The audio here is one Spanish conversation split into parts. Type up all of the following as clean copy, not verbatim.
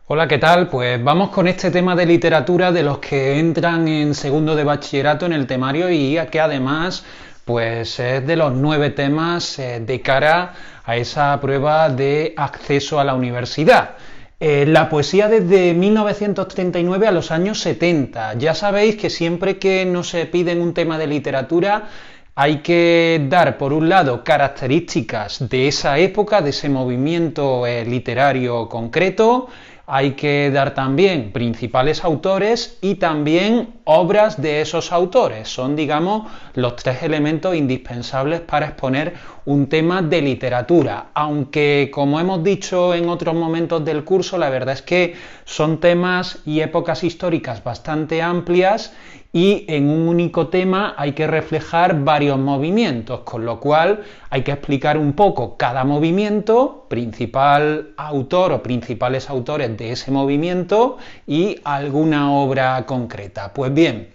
Hola, ¿qué tal? Pues vamos con este tema de literatura de los que entran en segundo de bachillerato en el temario y que además pues es de los 9 temas de cara a esa prueba de acceso a la universidad. La poesía desde 1939 a los años 70. Ya sabéis que siempre que nos piden un tema de literatura hay que dar, por un lado, características de esa época, de ese movimiento literario concreto, hay que dar también principales autores y también obras de esos autores. Son, digamos, los 3 elementos indispensables para exponer un tema de literatura. Aunque, como hemos dicho en otros momentos del curso, la verdad es que son temas y épocas históricas bastante amplias y en un único tema hay que reflejar varios movimientos, con lo cual hay que explicar un poco cada movimiento, principal autor o principales autores de ese movimiento y alguna obra concreta. Pues bien,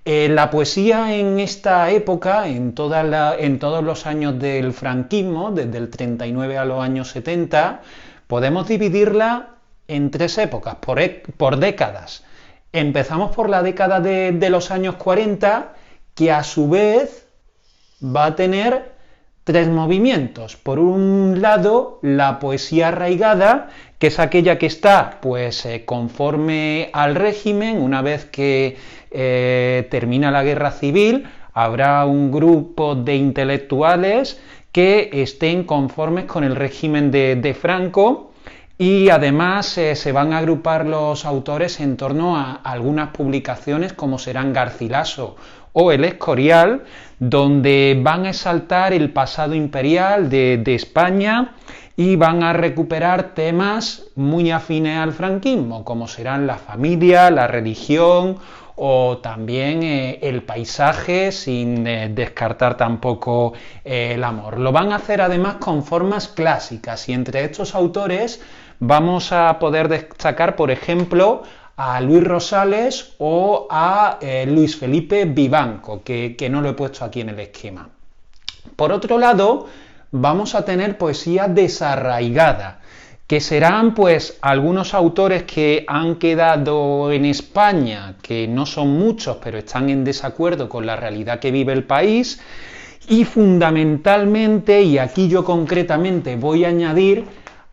la poesía en esta época, en todos los años del franquismo, desde el 39 a los años 70, podemos dividirla en 3 épocas, por décadas. Empezamos por la década de los años 40, que a su vez va a tener 3 movimientos. Por un lado, la poesía arraigada, que es aquella que está pues conforme al régimen. Una vez que termina la guerra civil, habrá un grupo de intelectuales que estén conformes con el régimen de Franco, y además se van a agrupar los autores en torno a algunas publicaciones como serán Garcilaso o El Escorial, donde van a exaltar el pasado imperial de España y van a recuperar temas muy afines al franquismo, como serán la familia, la religión o también el paisaje, sin descartar tampoco el amor. Lo van a hacer además con formas clásicas, y entre estos autores vamos a poder destacar, por ejemplo, a Luis Rosales o a Luis Felipe Vivanco, que no lo he puesto aquí en el esquema. Por otro lado, vamos a tener poesía desarraigada, que serán pues algunos autores que han quedado en España, que no son muchos, pero están en desacuerdo con la realidad que vive el país, y fundamentalmente, y aquí yo concretamente voy a añadir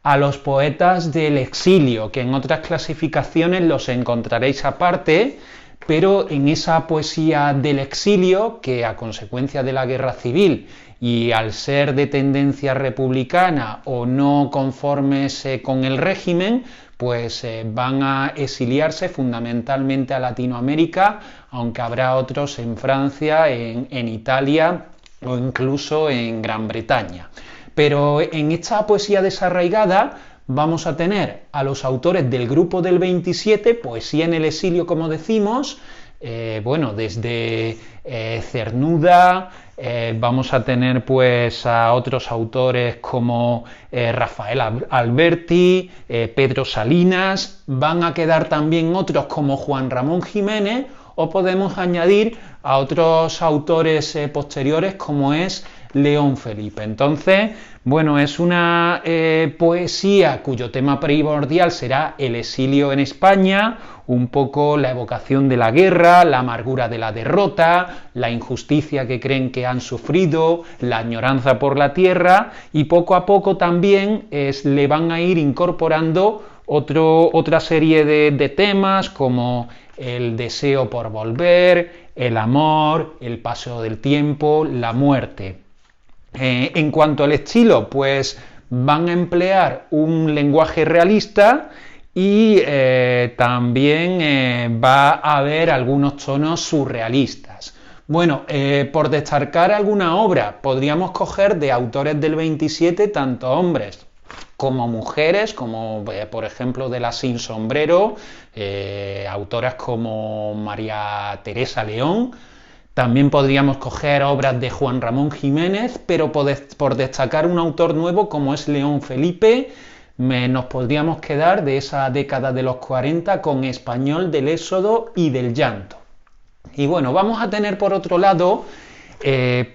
a los poetas del exilio, que en otras clasificaciones los encontraréis aparte, pero en esa poesía del exilio, que a consecuencia de la guerra civil y al ser de tendencia republicana o no conformes con el régimen, pues van a exiliarse fundamentalmente a Latinoamérica, aunque habrá otros en Francia, en Italia o incluso en Gran Bretaña. Pero en esta poesía desarraigada vamos a tener a los autores del grupo del 27, poesía en el exilio, como decimos, bueno, desde Cernuda, vamos a tener pues a otros autores como Rafael Alberti, Pedro Salinas, van a quedar también otros como Juan Ramón Jiménez, o podemos añadir a otros autores posteriores como es León Felipe. Entonces, bueno, es una poesía cuyo tema primordial será el exilio en España, un poco la evocación de la guerra, la amargura de la derrota, la injusticia que creen que han sufrido, la añoranza por la tierra, y poco a poco también le van a ir incorporando otra serie de temas como el deseo por volver, el amor, el paso del tiempo, la muerte. En cuanto al estilo, pues van a emplear un lenguaje realista y también va a haber algunos tonos surrealistas. Bueno, por destacar alguna obra, podríamos coger de autores del 27, tanto hombres como mujeres, como por ejemplo de las Sin Sombrero, autoras como María Teresa León. También podríamos coger obras de Juan Ramón Jiménez, pero por destacar un autor nuevo como es León Felipe, nos podríamos quedar de esa década de los 40 con Español del Éxodo y del Llanto. Y bueno, vamos a tener por otro lado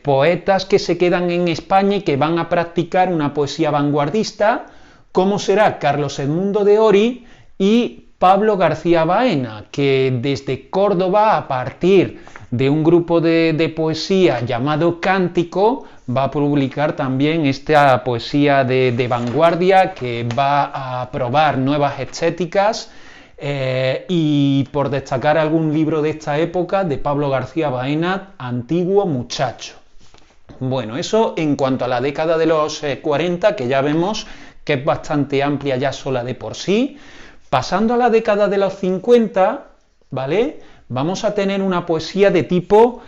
poetas que se quedan en España y que van a practicar una poesía vanguardista, como será Carlos Edmundo de Ory, y Pablo García Baena, que desde Córdoba, a partir de un grupo de poesía llamado Cántico, va a publicar también esta poesía de vanguardia que va a probar nuevas estéticas, y por destacar algún libro de esta época, de Pablo García Baena, Antiguo Muchacho. Bueno, eso en cuanto a la década de los 40, que ya vemos que es bastante amplia ya sola de por sí. Pasando a la década de los 50, ¿vale? Vamos a tener una poesía de tipo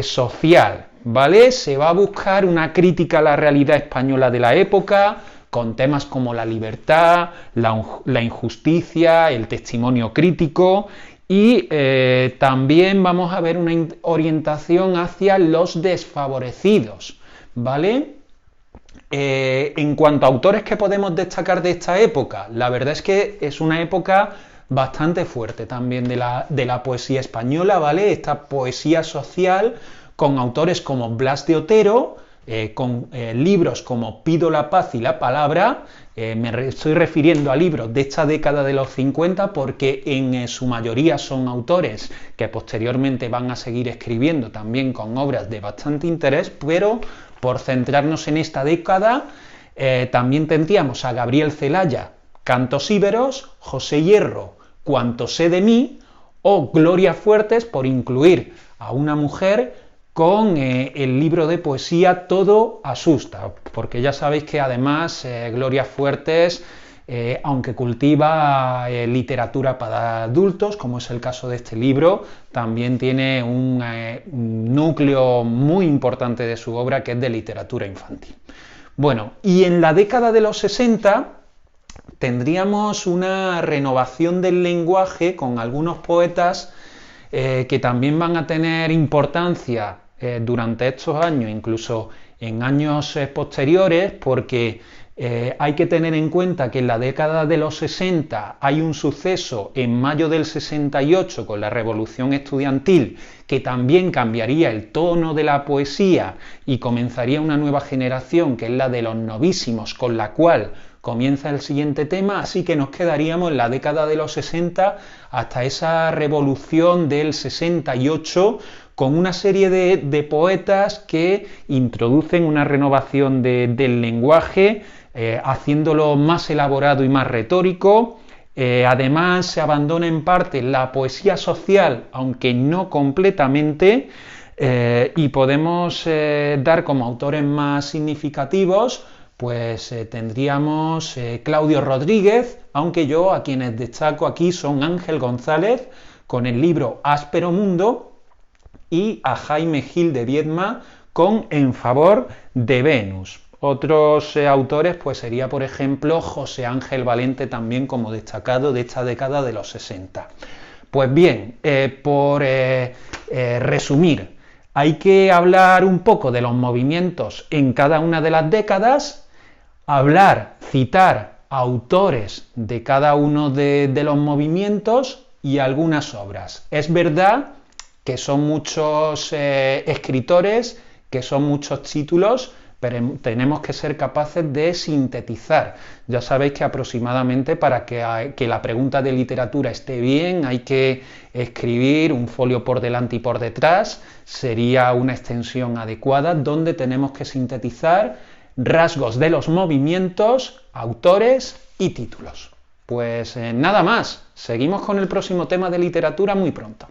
social, ¿vale? Se va a buscar una crítica a la realidad española de la época, con temas como la libertad, la injusticia, el testimonio crítico, y también vamos a ver una orientación hacia los desfavorecidos, ¿vale? En cuanto a autores que podemos destacar de esta época, la verdad es que es una época bastante fuerte también de la poesía española, ¿vale? Esta poesía social con autores como Blas de Otero, con libros como Pido la paz y la palabra. Me estoy refiriendo a libros de esta década de los 50 porque en su mayoría son autores que posteriormente van a seguir escribiendo también con obras de bastante interés, pero por centrarnos en esta década, también tendríamos a Gabriel Celaya, Cantos íberos, José Hierro, Cuanto sé de mí, o Gloria Fuertes, por incluir a una mujer, con el libro de poesía Todo asusta, porque ya sabéis que además Gloria Fuertes, aunque cultiva literatura para adultos, como es el caso de este libro, también tiene un núcleo muy importante de su obra que es de literatura infantil. Bueno, y en la década de los 60 tendríamos una renovación del lenguaje con algunos poetas que también van a tener importancia durante estos años, incluso en años posteriores, porque hay que tener en cuenta que en la década de los 60 hay un suceso en mayo del 68 con la Revolución Estudiantil que también cambiaría el tono de la poesía y comenzaría una nueva generación que es la de los novísimos, con la cual comienza el siguiente tema, así que nos quedaríamos en la década de los 60 hasta esa revolución del 68 con una serie de poetas que introducen una renovación del lenguaje, haciéndolo más elaborado y más retórico. Además se abandona en parte la poesía social, aunque no completamente, y podemos dar como autores más significativos, pues tendríamos Claudio Rodríguez, aunque yo a quienes destaco aquí son Ángel González, con el libro Áspero Mundo, y a Jaime Gil de Viedma con En favor de Venus. Otros autores pues sería por ejemplo José Ángel Valente, también como destacado de esta década de los 60. Pues bien, por resumir, hay que hablar un poco de los movimientos en cada una de las décadas, citar autores de cada uno de los movimientos y algunas obras. Es verdad que son muchos escritores, que son muchos títulos, pero tenemos que ser capaces de sintetizar. Ya sabéis que aproximadamente para que la pregunta de literatura esté bien hay que escribir un folio por delante y por detrás, sería una extensión adecuada donde tenemos que sintetizar rasgos de los movimientos, autores y títulos. Pues nada más, seguimos con el próximo tema de literatura muy pronto.